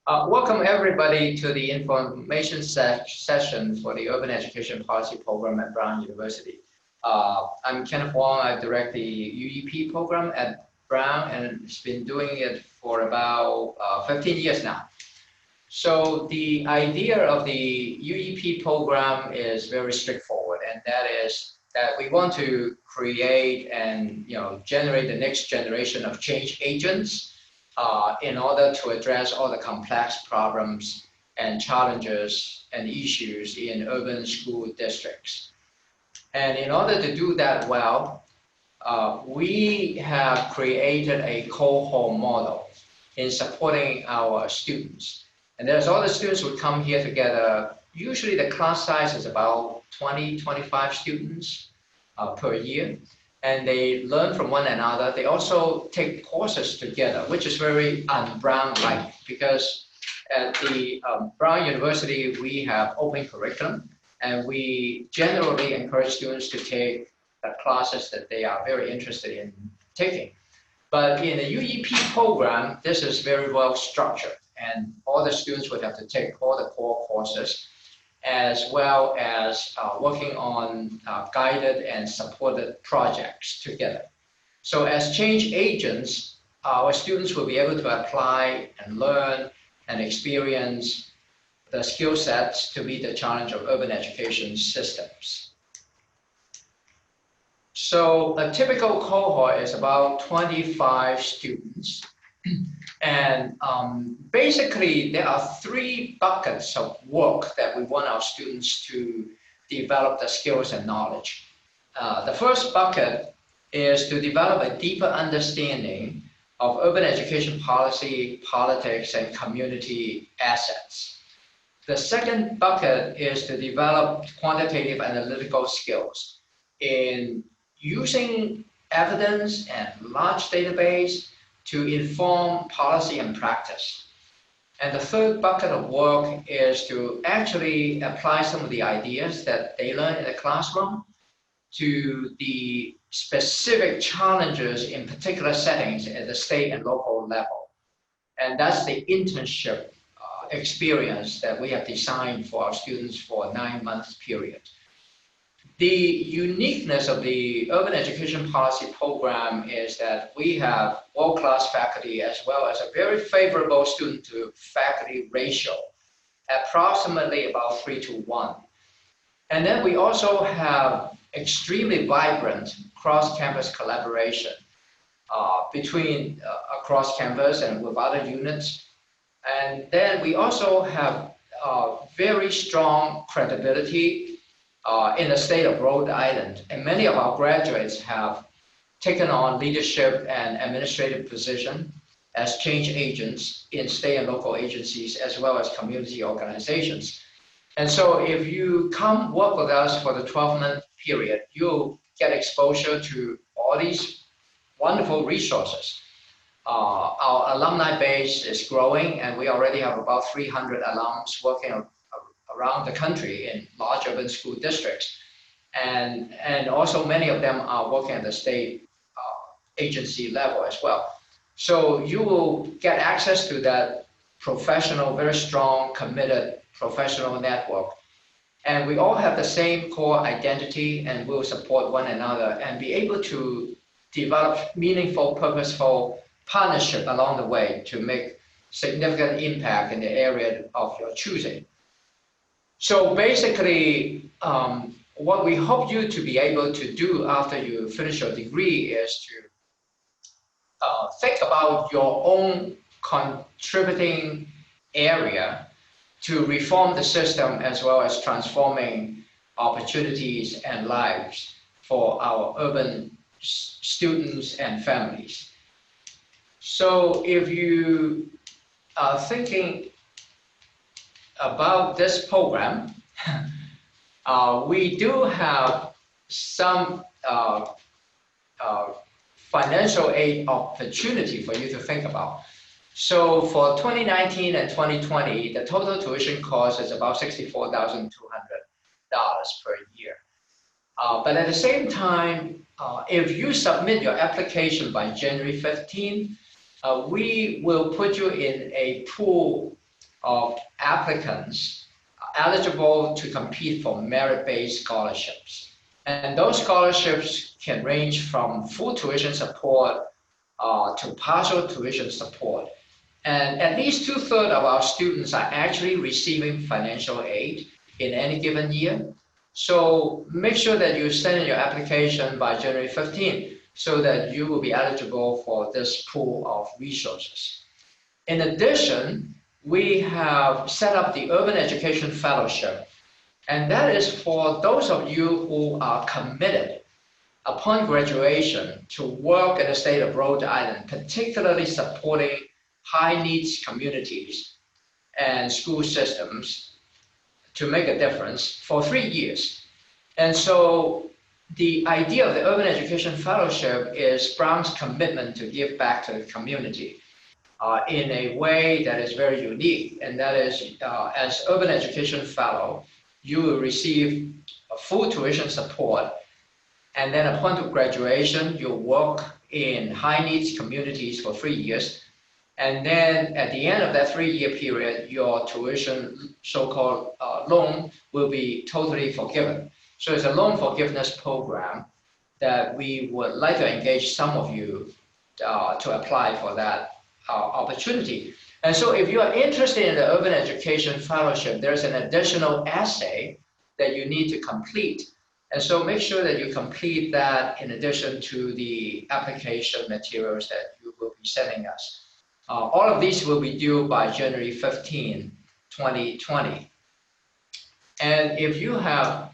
Welcome everybody to the information session for the Urban Education Policy Program at Brown University. I'm Kenneth Wong. I direct the UEP program at Brown, and it's been doing it for about 15 years now. So the idea of the UEP program is very straightforward, and that is that we want to create and generate the next generation of change agents in order to address all the complex problems and challenges and issues in urban school districts. And in order to do that well, we have created a cohort model in supporting our students. And there's all the students who come here together. Usually the class size is about 20, 25 students per year. And they learn from one another. They also take courses together, which is very un-Brown-like, because at the Brown University, we have open curriculum, and we generally encourage students to take the classes that they are very interested in taking. But in the UEP program, this is very well structured, and all the students would have to take all the core courses, as well as working on guided and supported projects together. So as change agents, our students will be able to apply and learn and experience the skill sets to meet the challenge of urban education systems. So a typical cohort is about 25 students. And basically, there are three buckets of work that we want our students to develop the skills and knowledge. The first bucket is to develop a deeper understanding of urban education policy, politics, and community assets. The second bucket is to develop quantitative analytical skills in using evidence and large database to inform policy and practice. And the third bucket of work is to actually apply some of the ideas that they learn in the classroom to the specific challenges in particular settings at the state and local level. And that's the internship experience that we have designed for our students for a 9-month period. The uniqueness of the Urban Education Policy Program is that we have world-class faculty as well as a very favorable student-to-faculty ratio, approximately about 3:1. And then we also have extremely vibrant cross-campus collaboration between across campus and with other units. And then we also have very strong credibility in the state of Rhode Island, and many of our graduates have taken on leadership and administrative position as change agents in state and local agencies, as well as community organizations. And so if you come work with us for the 12-month period, you'll get exposure to all these wonderful resources. Our alumni base is growing, and we already have about 300 alums working around the country in large urban school districts. And also many of them are working at the state agency level as well. So you will get access to that professional, very strong, committed professional network. And we all have the same core identity, and will support one another and be able to develop meaningful, purposeful partnership along the way to make significant impact in the area of your choosing. So basically, what we hope you to be able to do after you finish your degree is to think about your own contributing area to reform the system, as well as transforming opportunities and lives for our urban students and families. So if you are thinking about this program, we do have some financial aid opportunity for you to think about. So for 2019 and 2020, the total tuition cost is about $64,200 per year. But at the same time, if you submit your application by January 15, we will put you in a pool of applicants eligible to compete for merit-based scholarships. And those scholarships can range from full tuition support to partial tuition support. And at least 2/3 of our students are actually receiving financial aid in any given year. So make sure that you send in your application by January 15th so that you will be eligible for this pool of resources. In addition, we have set up the Urban Education Fellowship, and that is for those of you who are committed upon graduation to work in the state of Rhode Island, particularly supporting high needs communities and school systems to make a difference for 3 years. And so the idea of the Urban Education Fellowship is Brown's commitment to give back to the community in a way that is very unique. And that is, as Urban Education Fellow, you will receive a full tuition support. And then upon graduation, you'll work in high needs communities for 3 years. And then at the end of that 3-year period, your tuition, so-called loan, will be totally forgiven. So it's a loan forgiveness program that we would like to engage some of you to apply for that opportunity. And so if you are interested in the Urban Education Fellowship, there's an additional essay that you need to complete. And so make sure that you complete that in addition to the application materials that you will be sending us. All of these will be due by January 15, 2020. And if you have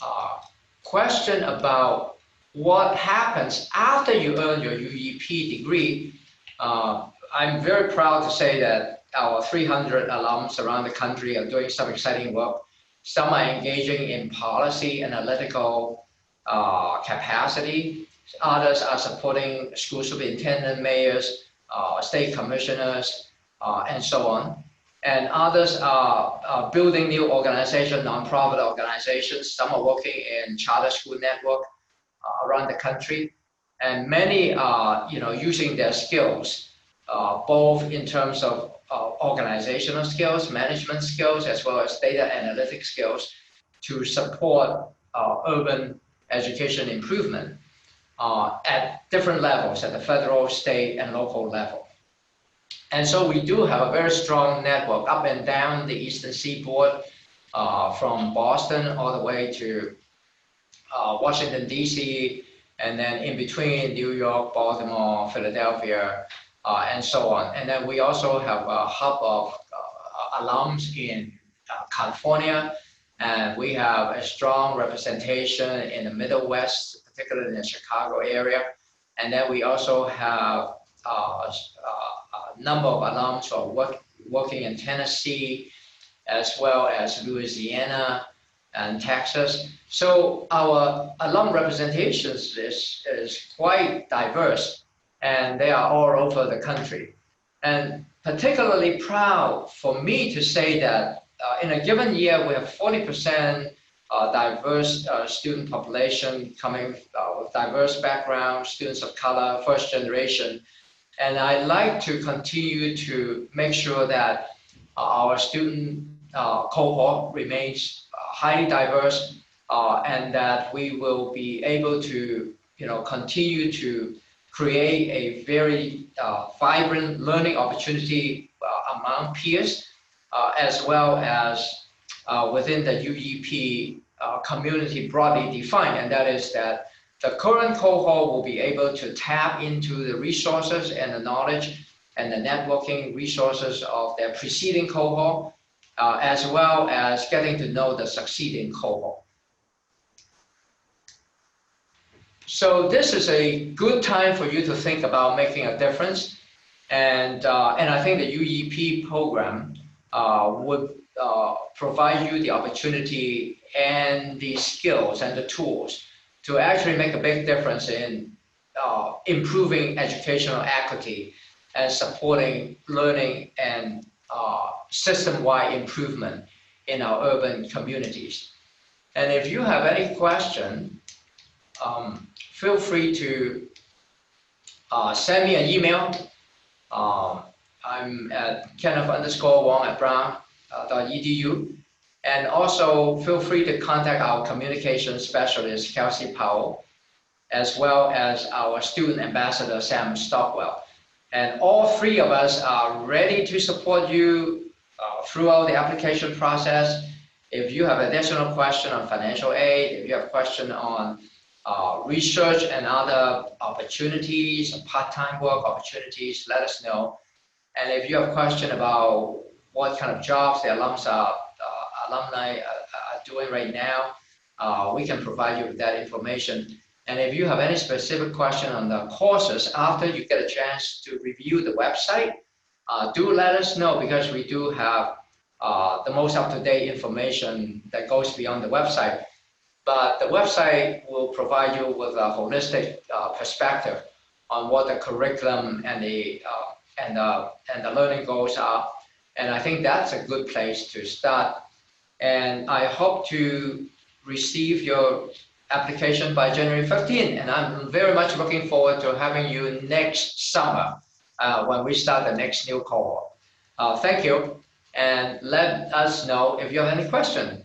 a question about what happens after you earn your UEP degree, I'm very proud to say that our 300 alums around the country are doing some exciting work. Some are engaging in policy analytical capacity. Others are supporting school superintendent, mayors, state commissioners, and so on. And others are building new organizations, nonprofit organizations. Some are working in charter school network around the country. And many are using their skills, both in terms of organizational skills, management skills, as well as data analytic skills to support urban education improvement at different levels, at the federal, state, and local level. And so we do have a very strong network up and down the Eastern Seaboard, from Boston all the way to Washington, D.C., and then in between New York, Baltimore, Philadelphia, and so on. And then we also have a hub of alums in California, and we have a strong representation in the Middle West, particularly in the Chicago area. And then we also have a number of alums who are working in Tennessee, as well as Louisiana and Texas. So our alum representations is quite diverse, and they are all over the country. And particularly proud for me to say that in a given year, we have 40% diverse student population coming with diverse backgrounds, students of color, first generation. And I like to continue to make sure that our student cohort remains highly diverse, and that we will be able to continue to create a very vibrant learning opportunity among peers, as well as within the UEP community broadly defined. And that is that the current cohort will be able to tap into the resources and the knowledge and the networking resources of their preceding cohort, as well as getting to know the succeeding cohort. So this is a good time for you to think about making a difference. And I think the UEP program would provide you the opportunity and the skills and the tools to actually make a big difference in improving educational equity and supporting learning and system-wide improvement in our urban communities. And if you have any question, feel free to send me an email I'm at kenneth_wong@brown.edu. And also feel free to contact our communications specialist, Kelsey Powell, as well as our student ambassador, Sam Stockwell. And all three of us are ready to support you throughout the application process. If you have additional question on financial aid, if you have question on research and other opportunities, part-time work opportunities, let us know. And if you have question about what kind of jobs the alumni are doing right now, we can provide you with that information. And if you have any specific question on the courses after you get a chance to review the website, do let us know, because we do have the most up-to-date information that goes beyond the website. But the website will provide you with a holistic perspective on what the curriculum and the learning goals are. And I think that's a good place to start. And I hope to receive your application by January 15. And I'm very much looking forward to having you next summer when we start the next new cohort. Thank you. And let us know if you have any question.